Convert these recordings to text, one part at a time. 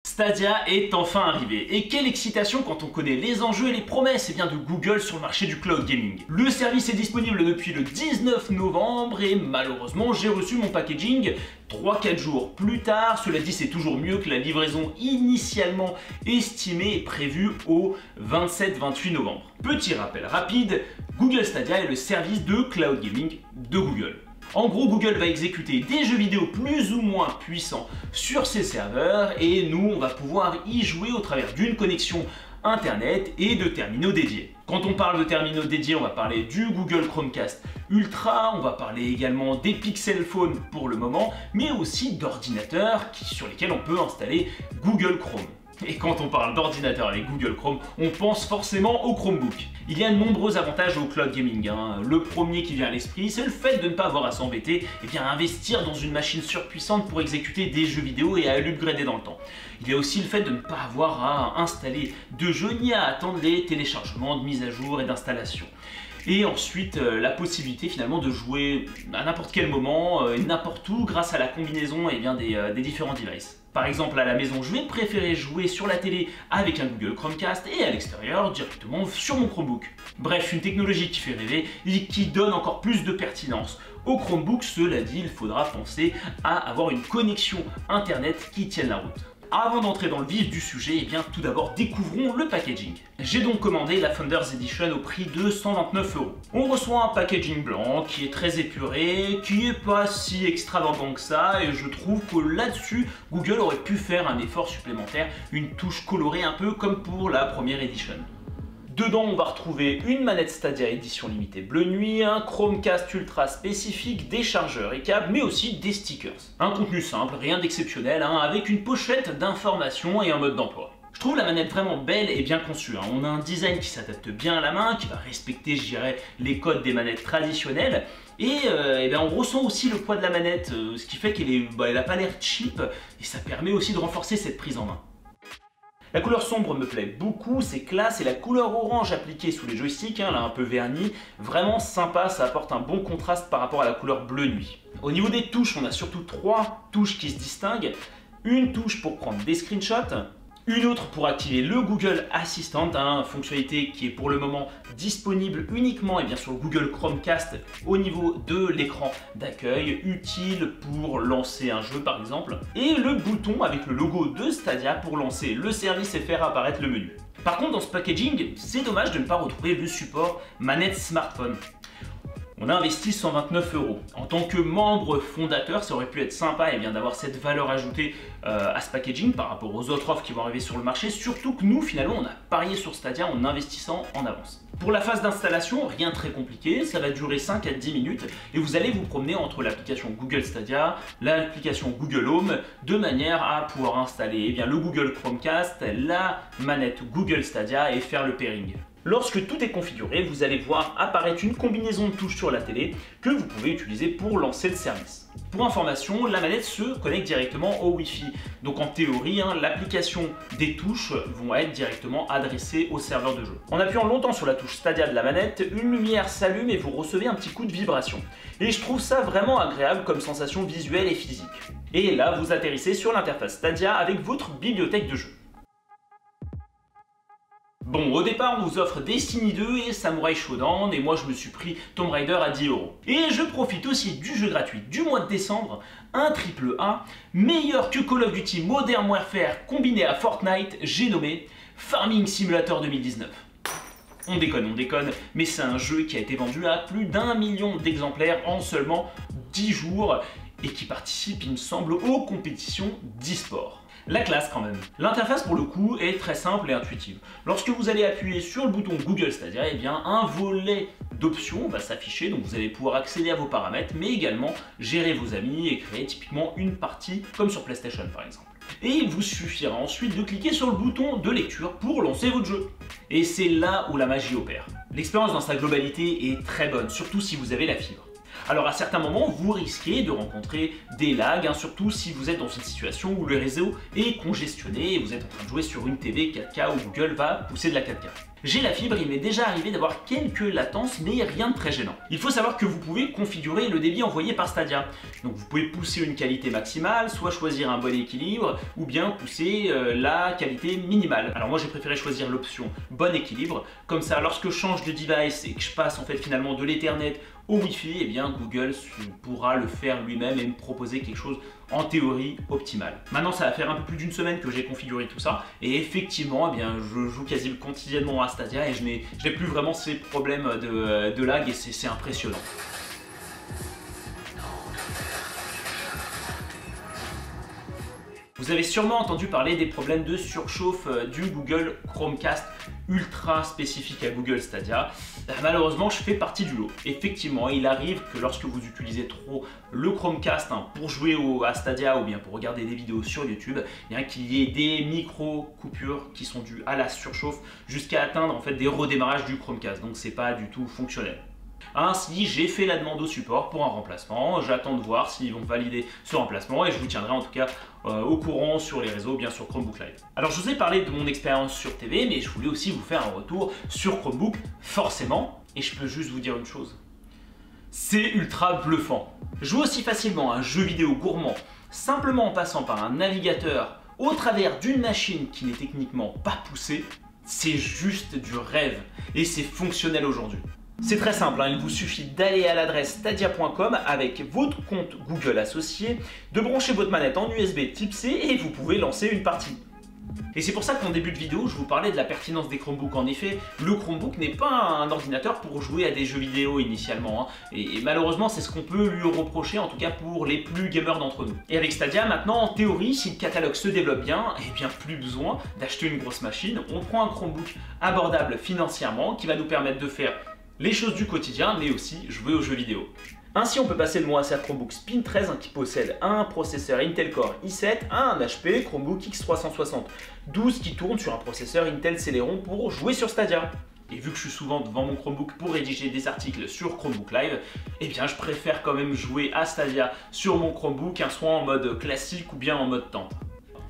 Stadia est enfin arrivé, et quelle excitation quand on connaît les enjeux et les promesses de Google sur le marché du cloud gaming. Le service est disponible depuis le 19 novembre et malheureusement j'ai reçu mon packaging 3-4 jours plus tard. Cela dit, c'est toujours mieux que la livraison initialement estimée et prévue au 27-28 novembre. Petit rappel rapide, Google Stadia est le service de cloud gaming de Google. En gros, Google va exécuter des jeux vidéo plus ou moins puissants sur ses serveurs et nous, on va pouvoir y jouer au travers d'une connexion Internet et de terminaux dédiés. Quand on parle de terminaux dédiés, on va parler du Google Chromecast Ultra, on va parler également des Pixel Phone pour le moment, mais aussi d'ordinateurs sur lesquels on peut installer Google Chrome. Et quand on parle d'ordinateur avec Google Chrome, on pense forcément au Chromebook. Il y a de nombreux avantages au cloud gaming. Le premier qui vient à l'esprit, c'est le fait de ne pas avoir à s'embêter à investir dans une machine surpuissante pour exécuter des jeux vidéo et à l'upgrader dans le temps. Il y a aussi le fait de ne pas avoir à installer de jeux ni à attendre les téléchargements, de mise à jour et d'installation. Et ensuite, la possibilité finalement de jouer à n'importe quel moment, n'importe où, grâce à la combinaison des différents devices. Par exemple, à la maison, je vais préférer jouer sur la télé avec un Google Chromecast et à l'extérieur, directement sur mon Chromebook. Bref, une technologie qui fait rêver et qui donne encore plus de pertinence. Au Chromebook, cela dit, il faudra penser à avoir une connexion Internet qui tienne la route. Avant d'entrer dans le vif du sujet, tout d'abord découvrons le packaging. J'ai donc commandé la Founders Edition au prix de 129 €. On reçoit un packaging blanc qui est très épuré, qui est pas si extravagant que ça, et je trouve que là-dessus, Google aurait pu faire un effort supplémentaire, une touche colorée un peu comme pour la première édition. Dedans, on va retrouver une manette Stadia édition limitée bleu nuit, un Chromecast Ultra spécifique, des chargeurs et câbles, mais aussi des stickers. Un contenu simple, rien d'exceptionnel, avec une pochette d'informations et un mode d'emploi. Je trouve la manette vraiment belle et bien conçue. On a un design qui s'adapte bien à la main, qui va respecter, je dirais, les codes des manettes traditionnelles. Et on ressent aussi le poids de la manette, ce qui fait qu'elle n'a pas l'air cheap, et ça permet aussi de renforcer cette prise en main. La couleur sombre me plaît beaucoup, c'est classe, et la couleur orange appliquée sous les joysticks, là un peu verni, vraiment sympa, ça apporte un bon contraste par rapport à la couleur bleu nuit. Au niveau des touches, on a surtout 3 touches qui se distinguent. Une touche pour prendre des screenshots, une autre pour activer le Google Assistant, fonctionnalité qui est pour le moment disponible uniquement sur le Google Chromecast au niveau de l'écran d'accueil, utile pour lancer un jeu par exemple, et le bouton avec le logo de Stadia pour lancer le service et faire apparaître le menu. Par contre, dans ce packaging, c'est dommage de ne pas retrouver le support manette smartphone. On a investi 129 €. En tant que membre fondateur, ça aurait pu être sympa d'avoir cette valeur ajoutée à ce packaging par rapport aux autres offres qui vont arriver sur le marché, surtout que nous, finalement, on a parié sur Stadia en investissant en avance. Pour la phase d'installation, rien de très compliqué, ça va durer 5 à 10 minutes et vous allez vous promener entre l'application Google Stadia, l'application Google Home, de manière à pouvoir installer le Google Chromecast, la manette Google Stadia et faire le pairing. Lorsque tout est configuré, vous allez voir apparaître une combinaison de touches sur la télé que vous pouvez utiliser pour lancer le service. Pour information, la manette se connecte directement au Wi-Fi. Donc en théorie, l'application des touches vont être directement adressées au serveur de jeu. En appuyant longtemps sur la touche Stadia de la manette, une lumière s'allume et vous recevez un petit coup de vibration. Et je trouve ça vraiment agréable comme sensation visuelle et physique. Et là, vous atterrissez sur l'interface Stadia avec votre bibliothèque de jeux. Bon, au départ, on vous offre Destiny 2 et Samurai Shodown, et moi je me suis pris Tomb Raider à 10 €. Et je profite aussi du jeu gratuit du mois de décembre, un AAA, meilleur que Call of Duty Modern Warfare combiné à Fortnite, j'ai nommé Farming Simulator 2019. On déconne, mais c'est un jeu qui a été vendu à plus d'1 million d'exemplaires en seulement 10 jours, et qui participe, il me semble, aux compétitions d'e-sport. La classe quand même. L'interface pour le coup est très simple et intuitive. Lorsque vous allez appuyer sur le bouton Google Stadia, un volet d'options va s'afficher, donc vous allez pouvoir accéder à vos paramètres, mais également gérer vos amis et créer typiquement une partie comme sur PlayStation par exemple. Et il vous suffira ensuite de cliquer sur le bouton de lecture pour lancer votre jeu. Et c'est là où la magie opère. L'expérience dans sa globalité est très bonne, surtout si vous avez la fibre. Alors à certains moments, vous risquez de rencontrer des lags, surtout si vous êtes dans une situation où le réseau est congestionné et vous êtes en train de jouer sur une TV 4K où Google va pousser de la 4K. J'ai la fibre, il m'est déjà arrivé d'avoir quelques latences, mais rien de très gênant. Il faut savoir que vous pouvez configurer le débit envoyé par Stadia. Donc vous pouvez pousser une qualité maximale, soit choisir un bon équilibre, ou bien pousser la qualité minimale. Alors moi j'ai préféré choisir l'option bon équilibre, comme ça lorsque je change de device et que je passe en fait finalement de l'Ethernet au Wi-Fi, eh bien Google pourra le faire lui-même et me proposer quelque chose en théorie optimal. Maintenant ça va faire un peu plus d'une semaine que j'ai configuré tout ça et effectivement eh bien, je joue quasi quotidiennement à Stadia et je n'ai plus vraiment ces problèmes de lag et c'est impressionnant. Vous avez sûrement entendu parler des problèmes de surchauffe du Google Chromecast ultra spécifique à Google Stadia. Malheureusement, je fais partie du lot. Effectivement, il arrive que lorsque vous utilisez trop le Chromecast pour jouer à Stadia ou bien pour regarder des vidéos sur YouTube, qu'il y ait des micro-coupures qui sont dues à la surchauffe jusqu'à atteindre en fait des redémarrages du Chromecast. Donc c'est pas du tout fonctionnel. Ainsi, j'ai fait la demande au support pour un remplacement. J'attends de voir s'ils vont valider ce remplacement et je vous tiendrai en tout cas au courant sur les réseaux, bien sur Chromebook Live. Alors je vous ai parlé de mon expérience sur TV, mais je voulais aussi vous faire un retour sur Chromebook, forcément. Et je peux juste vous dire une chose. C'est ultra bluffant. Jouer aussi facilement à un jeu vidéo gourmand, simplement en passant par un navigateur au travers d'une machine qui n'est techniquement pas poussée, c'est juste du rêve. Et c'est fonctionnel aujourd'hui. C'est très simple, il vous suffit d'aller à l'adresse stadia.com avec votre compte Google associé, de brancher votre manette en USB type C et vous pouvez lancer une partie. Et c'est pour ça qu'en début de vidéo, je vous parlais de la pertinence des Chromebooks. En effet, le Chromebook n'est pas un ordinateur pour jouer à des jeux vidéo initialement. Et malheureusement, c'est ce qu'on peut lui reprocher, en tout cas pour les plus gamers d'entre nous. Et avec Stadia, maintenant, en théorie, si le catalogue se développe bien, eh bien plus besoin d'acheter une grosse machine. On prend un Chromebook abordable financièrement qui va nous permettre de faire les choses du quotidien, mais aussi jouer aux jeux vidéo. Ainsi, on peut passer de mon Acer Chromebook Spin 13 qui possède un processeur Intel Core i7 à un HP Chromebook X360 12 qui tourne sur un processeur Intel Celeron pour jouer sur Stadia. Et vu que je suis souvent devant mon Chromebook pour rédiger des articles sur Chromebook Live, eh bien je préfère quand même jouer à Stadia sur mon Chromebook, soit en mode classique ou bien en mode tente.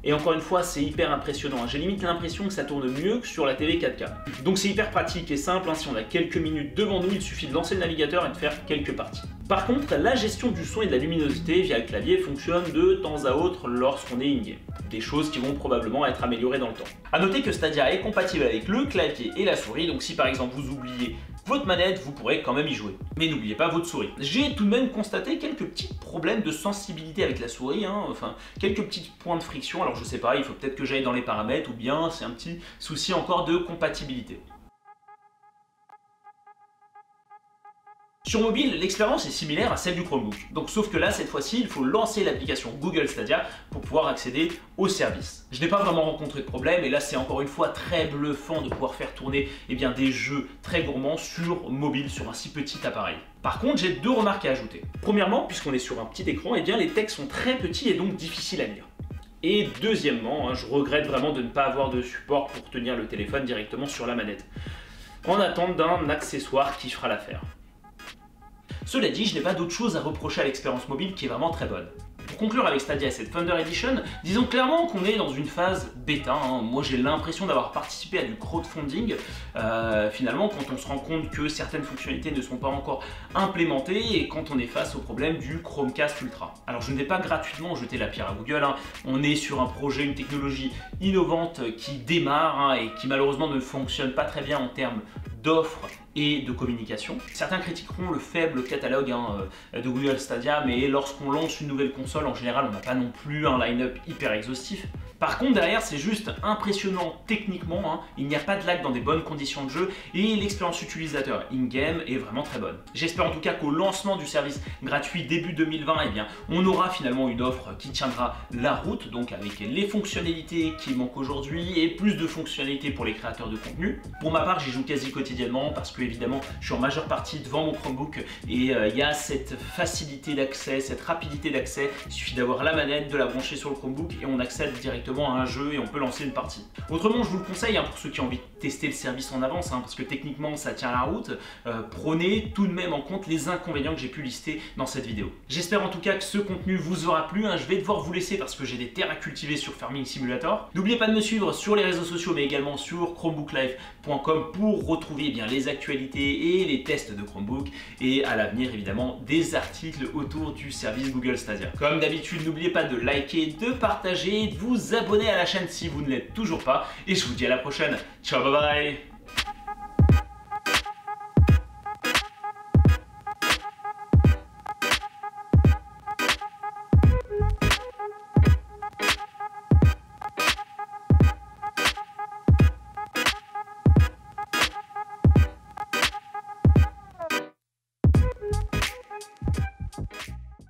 Et encore une fois, c'est hyper impressionnant. J'ai limite l'impression que ça tourne mieux que sur la télé 4K. Donc c'est hyper pratique et simple. Si on a quelques minutes devant nous, il suffit de lancer le navigateur et de faire quelques parties. Par contre, la gestion du son et de la luminosité via le clavier fonctionne de temps à autre lorsqu'on est in-game. Des choses qui vont probablement être améliorées dans le temps. A noter que Stadia est compatible avec le clavier et la souris, donc si par exemple vous oubliez votre manette, vous pourrez quand même y jouer. Mais n'oubliez pas votre souris. J'ai tout de même constaté quelques petits problèmes de sensibilité avec la souris, enfin quelques petits points de friction. Alors je sais pas, il faut peut-être que j'aille dans les paramètres ou bien c'est un petit souci encore de compatibilité. Sur mobile, l'expérience est similaire à celle du Chromebook. Donc sauf que là, cette fois-ci, il faut lancer l'application Google Stadia pour pouvoir accéder au service. Je n'ai pas vraiment rencontré de problème et là, c'est encore une fois très bluffant de pouvoir faire tourner des jeux très gourmands sur mobile, sur un si petit appareil. Par contre, j'ai deux remarques à ajouter. Premièrement, puisqu'on est sur un petit écran, les textes sont très petits et donc difficiles à lire. Et deuxièmement, je regrette vraiment de ne pas avoir de support pour tenir le téléphone directement sur la manette, en attente d'un accessoire qui fera l'affaire. Cela dit, je n'ai pas d'autre chose à reprocher à l'expérience mobile qui est vraiment très bonne. Pour conclure avec Stadia et cette Thunder Edition, disons clairement qu'on est dans une phase bêta. Moi j'ai l'impression d'avoir participé à du crowdfunding. Finalement, quand on se rend compte que certaines fonctionnalités ne sont pas encore implémentées et quand on est face au problème du Chromecast Ultra. Alors je ne vais pas gratuitement jeter la pierre à Google. On est sur un projet, une technologie innovante qui démarre et qui malheureusement ne fonctionne pas très bien en termes d'offres et de communication. Certains critiqueront le faible catalogue de Google Stadia, mais lorsqu'on lance une nouvelle console, en général, on n'a pas non plus un line-up hyper exhaustif. Par contre, derrière, c'est juste impressionnant techniquement. Il n'y a pas de lag dans des bonnes conditions de jeu et l'expérience utilisateur in-game est vraiment très bonne. J'espère en tout cas qu'au lancement du service gratuit début 2020, on aura finalement une offre qui tiendra la route, donc avec les fonctionnalités qui manquent aujourd'hui et plus de fonctionnalités pour les créateurs de contenu. Pour ma part, j'y joue quasi quotidiennement parce que évidemment, je suis en majeure partie devant mon Chromebook et il y a cette facilité d'accès, cette rapidité d'accès. Il suffit d'avoir la manette, de la brancher sur le Chromebook et on accède directement directement à un jeu et on peut lancer une partie. Autrement, je vous le conseille pour ceux qui ont envie de tester le service en avance, parce que techniquement ça tient la route, prenez tout de même en compte les inconvénients que j'ai pu lister dans cette vidéo. J'espère en tout cas que ce contenu vous aura plu, je vais devoir vous laisser parce que j'ai des terres à cultiver sur Farming Simulator. N'oubliez pas de me suivre sur les réseaux sociaux mais également sur chromebooklife.com pour retrouver les actualités et les tests de Chromebook et à l'avenir évidemment des articles autour du service Google Stadia. Comme d'habitude, n'oubliez pas de liker, de partager, de vous abonner à la chaîne si vous ne l'êtes toujours pas et je vous dis à la prochaine. Ciao, bye bye.